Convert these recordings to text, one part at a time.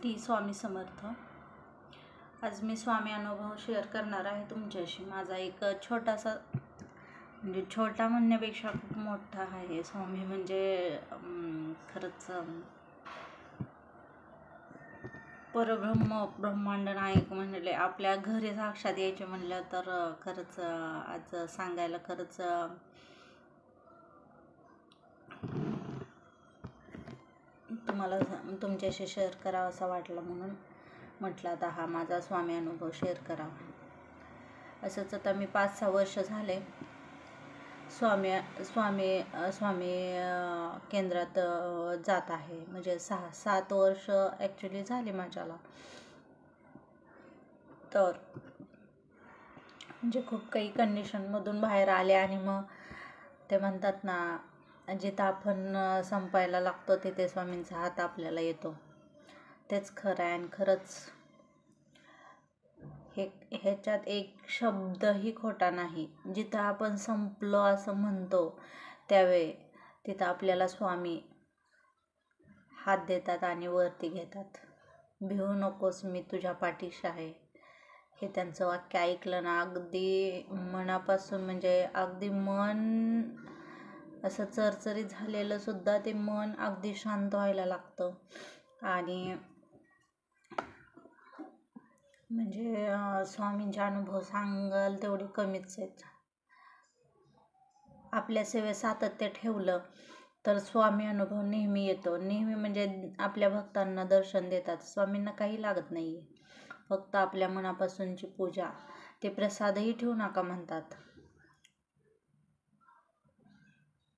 श्री स्वामी समर्थ। आज मी स्वामी अनुभव शेअर करणार आहे तुमच्याशी। माझा एक छोटासा म्हणजे छोटा म्हणण्यापेक्षा खूप मोठा आहे। स्वामी म्हणजे खरंच परब्रह्म ब्रह्मांड नायक म्हणले आपल्या घरी साक्षात यायचे म्हणलं तर खरंच आज सांगायला खरंच तुम्हाला तुमच्याशी शेअर करावा असा वाटला, म्हणून म्हटलं आता हा माझा स्वामी अनुभव शेअर करावा। असंच आता मी 5-6 वर्ष झाले स्वामी स्वामी स्वामी केंद्रात जात आहे। म्हणजे 6-7 वर्ष ॲक्च्युली झाली माझ्याला। तर म्हणजे खूप काही कंडिशनमधून बाहेर आले आणि मग ते म्हणतात ना, जिथं आपण संपायला लागतो तिथे स्वामींचा हात आपल्याला येतो। तेच खरं आहे आणि खरंच ह्याच्यात एक शब्दही खोटा नाही। जिथं आपण संपलो असं म्हणतो त्यावेळी तिथं आपल्याला स्वामी हात देतात आणि वरती घेतात। भिवू नकोस, मी तुझ्या पाठीशी आहे। हे त्यांचं वाक्य ऐकलं ना, अगदी मनापासून म्हणजे अगदी मन असं चरचरीत झालेलं सुद्धा ते मन अगदी शांत व्हायला लागतं। आणि म्हणजे स्वामींचे अनुभव सांगाल तेवढे कमीच आहेत। आपल्या सेवेत सातत्य ठेवलं तर स्वामी अनुभव नेहमी येतो। नेहमी म्हणजे आपल्या भक्तांना दर्शन देतात। स्वामींना काही लागत नाही आहे, फक्त आपल्या मनापासूनची पूजा। ते प्रसादही ठेवू नका म्हणतात।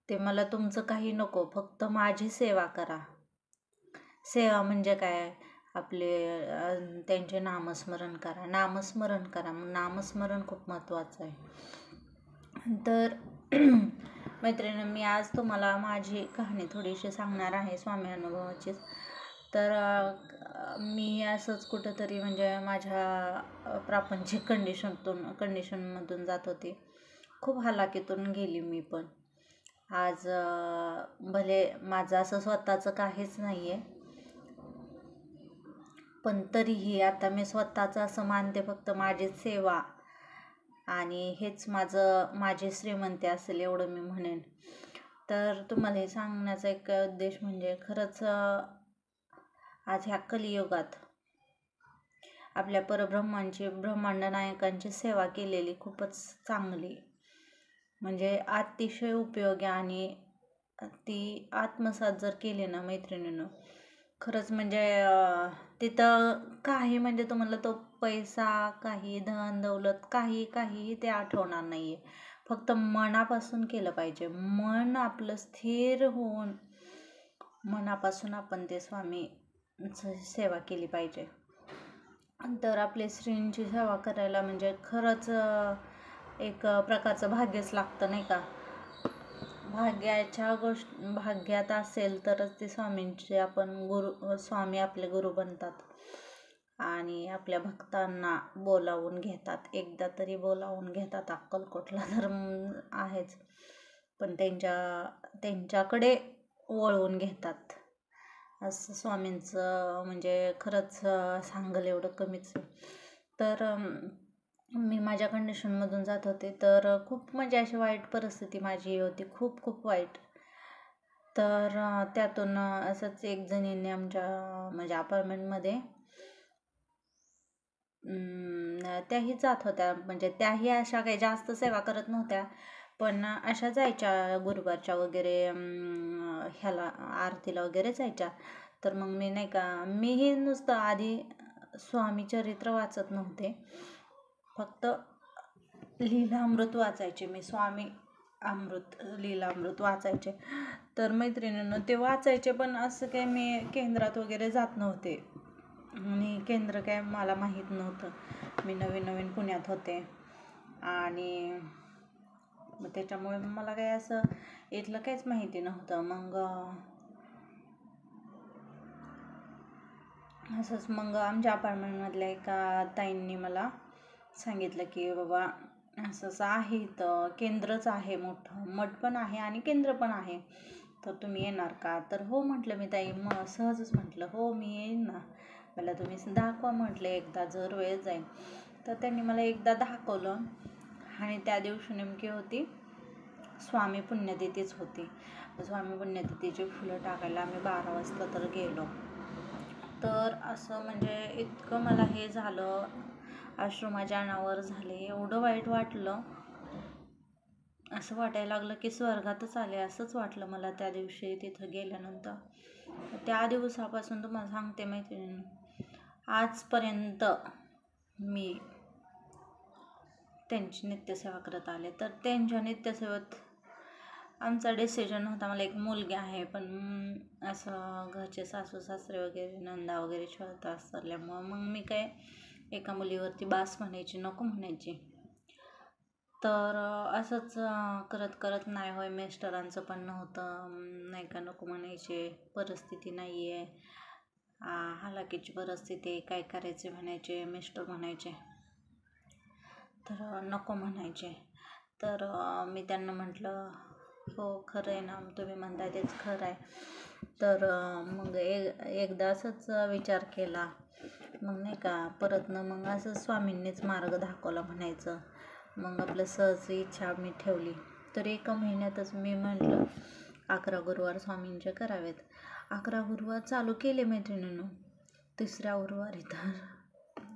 ते मला तुमचं काही नको, फक्त माझी सेवा करा। सेवा म्हणजे काय, आपले त्यांचे नामस्मरण करा, नामस्मरण करा। नामस्मरण खूप महत्त्वाचं आहे। तर मैत्रिणी, मी आज तुम्हाला माझी कहाणी थोडीशी सांगणार आहे स्वामी अनुभवाची। तर मी असंच कुठंतरी म्हणजे माझ्या प्रापंचिक कंडिशनमधून जात होते। खूप हालाकीतून गेली मी पण। आज भले माझं असं स्वतःचं काहीच नाही आहे, पण तरीही आता मी स्वतःचं असं मानते, फक्त माझी सेवा आणि हेच माझी श्रीमंती असेल एवढं मी म्हणेन। तर तुम्हाला हे सांगण्याचा एक उद्देश म्हणजे खरंच आज ह्या कलियुगात आपल्या परब्रह्मांची ब्रह्मांड नायकांची सेवा केलेली खूपच चांगली, म्हणजे अतिशय उपयोगी। आणि ती आत्मसात जर केली ना मैत्रिणीनं, खरंच म्हणजे तिथं काही म्हणजे तुम्हाला तो पैसा, काही धन दौलत, काही ते आठवणार नाही आहे। फक्त मनापासून केलं पाहिजे। मन आपलं स्थिर होऊन मनापासून आपण ते स्वामींची सेवा केली पाहिजे। तर आपले श्रींची सेवा करायला म्हणजे खरंच एक प्रकारचं भाग्यच लागतं, नाही का। भाग्यात असेल तरच ते स्वामींचे स्वामी आपले गुरु बनतात आणि आपल्या भक्तांना बोलावून घेतात। एकदा तरी बोलावून घेतात। अक्कलकोटला तर आहेच, पण त्यांच्याकडे वळवून घेतात। असं स्वामींचं म्हणजे खरंच सांगल एवढं कमीच। तर मी माझ्या कंडिशनमधून जात होते, तर खूप म्हणजे अशी वाईट परिस्थिती माझी होती, खूप वाईट। तर त्यातून असंच एक जणीने आमच्या म्हणजे अपार्टमेंटमध्ये त्याही जात होत्या। म्हणजे त्याही अशा काही जास्त सेवा करत नव्हत्या, पण अशा जायच्या गुरुवारच्या वगैरे ह्याला आरतीला वगैरे जायच्या। तर मग मी नाही का, मीही नुसतं आधी स्वामी चरित्र वाचत नव्हते, फक्त लीलामृत वाचायचे मी। स्वामी लीलामृत वाचायचे। तर मैत्रिणींनो, ते वाचायचे, पण असं काय मी केंद्रात वगैरे जात नव्हते आणि केंद्र काय मला माहीत नव्हतं। मी नवीन पुण्यात होते आणि मग त्याच्यामुळे मला काही असं इथलं काहीच माहिती नव्हतं। मग आमच्या अपार्टमेंटमधल्या एका ताईंनी मला सांगितलं की बाबा असं आहे, इथं केंद्रच आहे मोठं, मठ पण आहे आणि केंद्र पण आहे, तर तुम्ही येणार का? तर हो म्हटलं मी ताई, सहजच म्हटलं हो मी येईन ना। मला तुम्ही दाखवा म्हटले एकदा, जर वेळ जाईल. तर त्यांनी मला एकदा दाखवलं आणि त्या दिवशी नेमकी होती स्वामी पुण्यतिथीच होती. स्वामी पुण्यतिथीची फुलं टाकायला आम्ही 12 वाजता तर गेलो. तर असं म्हणजे इतकं मला हे झालं, अश्रू माझ्या अनावर झाले, एवढं वाईट वाटलं, असं वाटायला लागलं की स्वर्गातच आले असंच वाटलं मला त्या दिवशी तिथं गेल्यानंतर. त्या दिवसापासून तुम्हाला सांगते मैत्रिणींनो, आजपर्यंत मी त्यांची नित्यसेवा करत आले. तर त्यांच्या नित्यसेवेत आमचा डिसिजन होता, मला एक मुलगी आहे, पण असं घरचे सासू सासरे वगैरे नंदा वगैरे छळत असल्यामुळं मग मी काय एका मुलीवरती बास म्हणायची, नको म्हणायची. तर असंच करत करत नाही होय, मिस्टरांचं पण नव्हतं, नाही का, नको म्हणायचे, परिस्थिती नाही आहे, हालाकीची परिस्थिती आहे, काय करायचे म्हणायचे, मिस्टर म्हणायचे, तर नको म्हणायचे. तर मी त्यांना म्हटलं, हो खरं आहे ना, तुम्ही म्हणताय तेच खरं आहे. तर मग एकदा असंच विचार केला, मग नाही का परत मग असं स्वामींनीच मार्ग दाखवला म्हणायचं. मग आपलं सहज इच्छा मी ठेवली. तर एका महिन्यातच मी म्हटलं 11 गुरुवार स्वामींचे करावेत. 11 गुरुवार चालू केले मैत्रिणींनो. तिसऱ्या गुरुवारी तर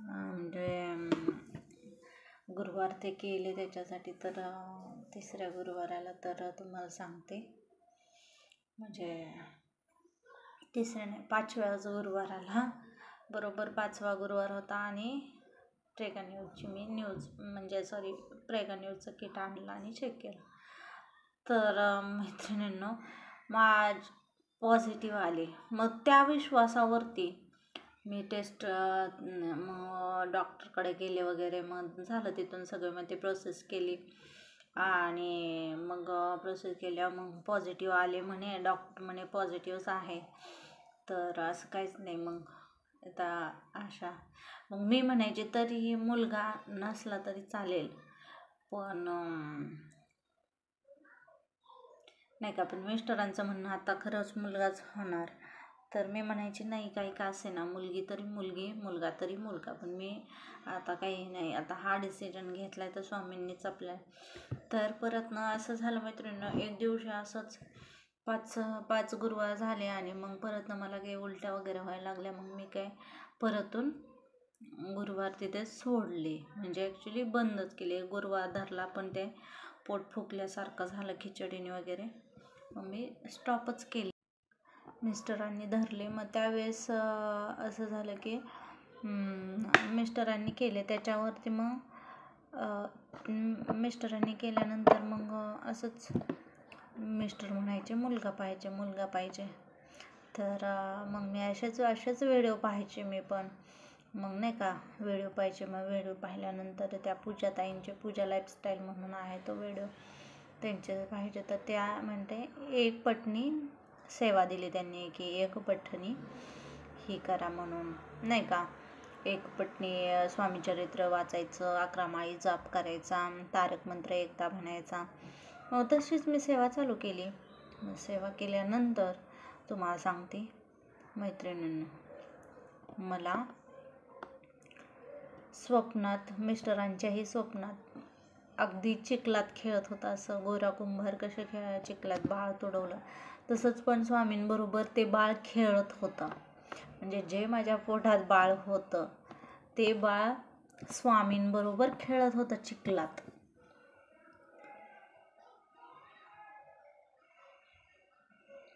म्हणजे गुरुवार ते केले त्याच्यासाठी. तर तिसऱ्या गुरुवाराला तर तुम्हाला सांगते, म्हणजे तिसऱ्या नाही 5व्या गुरुवाराला, बरोबर 5वा गुरुवार होता आणि प्रेगा न्यूजची मी प्रेगा न्यूजचं किट आणलं आणि चेक केलं. तर मैत्रिणींनो पॉझिटिव्ह आले. मग त्या विश्वासावरती मी टेस्ट मग डॉक्टरकडे गेले वगैरे, मग झालं तिथून सगळं, मग ते प्रोसेस केली आणि मग प्रोसेस केल्यावर मग पॉझिटिव्ह आले म्हणे, डॉक्टर म्हणे पॉझिटिव्हच आहे. तर असं काहीच नाही. मग आता मग मी म्हणायचे तरी मुलगा नसला तरी चालेल, पण नाही का, पण मिस्टरांचं म्हणणं आता खरंच मुलगाच होणार. तर मी म्हणायची नाही, काही का असे ना, मुलगी तरी मुलगी, मुलगा तरी मुलगा, पण मी आता काही नाही, आता हा डिसिजन घेतला आहे तर स्वामींनीच आपल्या. तर परत असं झालं मैत्रिणींनो, एक दिवशी असंच 5 गुरुवार झाले आणि मग परत मला काही उलट्या वगैरे व्हायला लागल्या. मग मी काय परतून गुरुवार तिथे सोडले, म्हणजे ॲक्च्युली बंदच केले. गुरुवार धरला पण ते पोट फुगल्यासारखं झालं खिचडीने वगैरे, मग मी स्टॉपच केले. मिस्टरांनी धरले. मग त्यावेळेस असं झालं की मिस्टरांनी केले, त्याच्यावरती मग मिस्टरांनी केल्यानंतर मग असंच मिस्टर म्हणायचे मुलगा पाहिजे, मुलगा पाहिजे. तर मग मी असेच व्हिडिओ पाहायचे मी पण, मग नाही का व्हिडिओ पाहायचे. मग व्हिडिओ पाहिल्यानंतर त्या पूजाताईंचे, पूजा लाईफस्टाईल म्हणून आहे तो व्हिडिओ, त्यांचे पाहिजे. तर त्या म्हणते एक पत्नी सेवा दिली त्यांनी, की एक पठणी ही करा म्हणून, नाही का, एक पत्नी स्वामीचरित्र वाचायचं, 11 माळी जाप करायचा, तारक मंत्र एकदा म्हणायचा. मग तशीच मी सेवा चालू केली. सेवा केल्यानंतर तुम्हाला सांगते मैत्रिणींनो, मला स्वप्नात, मिस्टरांच्याही स्वप्नात अगदी चिखलात खेळत होता, असं गोरा कुंभार कसे चिखलात बाळ तुडवलं तसंच पण स्वामींबरोबर ते बाळ खेळत होतं. म्हणजे जे माझ्या पोटात बाळ होतं ते बाळ स्वामींबरोबर खेळत होतं चिखलात.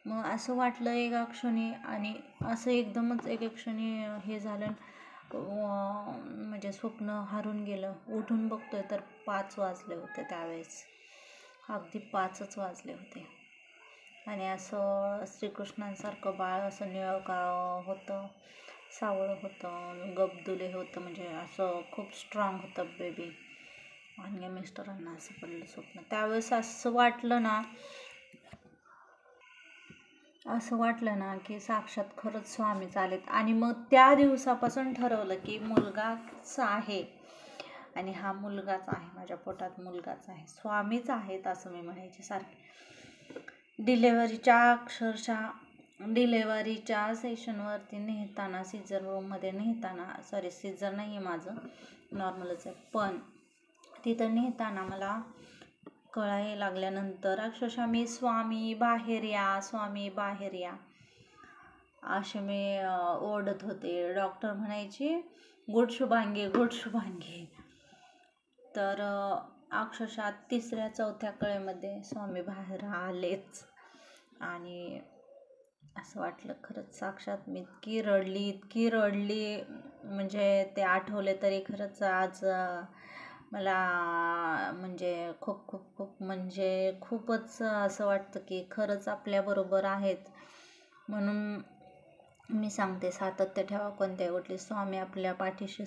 मग असं वाटलं एका क्षणी, आणि असं एकदमच एक क्षणी हे झालं, म्हणजे स्वप्न हरून गेलं. उठून बघतोय तर 5 वाजले होते त्यावेळेस, अगदी 5च वाजले होते. आणि असं श्रीकृष्णांसारखं बाळ असं निळं होतं, सावळं होतं, गबदुले होतं, म्हणजे असं खूप स्ट्रॉंग होतं बेबी. आणि मिस्टरांना असं पडलं स्वप्न. त्यावेळेस असं वाटलं ना की साक्षात खरंच स्वामीच आलेत. आणि मग त्या दिवसापासून ठरवलं की मुलगाच आहे, आणि हा मुलगाच आहे, माझ्या पोटात मुलगाच आहे, स्वामीच आहेत असं मी म्हणायचे सारखे. डिलेव्हरीच्या अक्षरशः डिलेवरीच्या सेशनवरती नेताना, सीझर रूममध्ये नेताना, सॉरी सीझर नाही आहे माझं, नॉर्मलच आहे, पण तिथं नेताना मला कळायला लागल्यानंतर अक्षरशः मी स्वामी बाहेर या, स्वामी बाहेर या असे मी ओरडत होते. डॉक्टर म्हणायचे गुड शुभांगी, गुड शुभांगी. तर अक्षरशः 3ऱ्या-4थ्या कळेमध्ये स्वामी बाहेर आलेच आणि असं वाटलं खरंच साक्षात मी इतकी रडली म्हणजे ते आठवले तरी खरंच आज मला म्हणजे खूप खूप खूप म्हणजे खूपच असं वाटतं की खरंच आपल्याबरोबर आहेत. म्हणून मी सांगते, सातत्य ठेवा कोणत्याही गोष्टीत, स्वामी आपल्या पाठीशी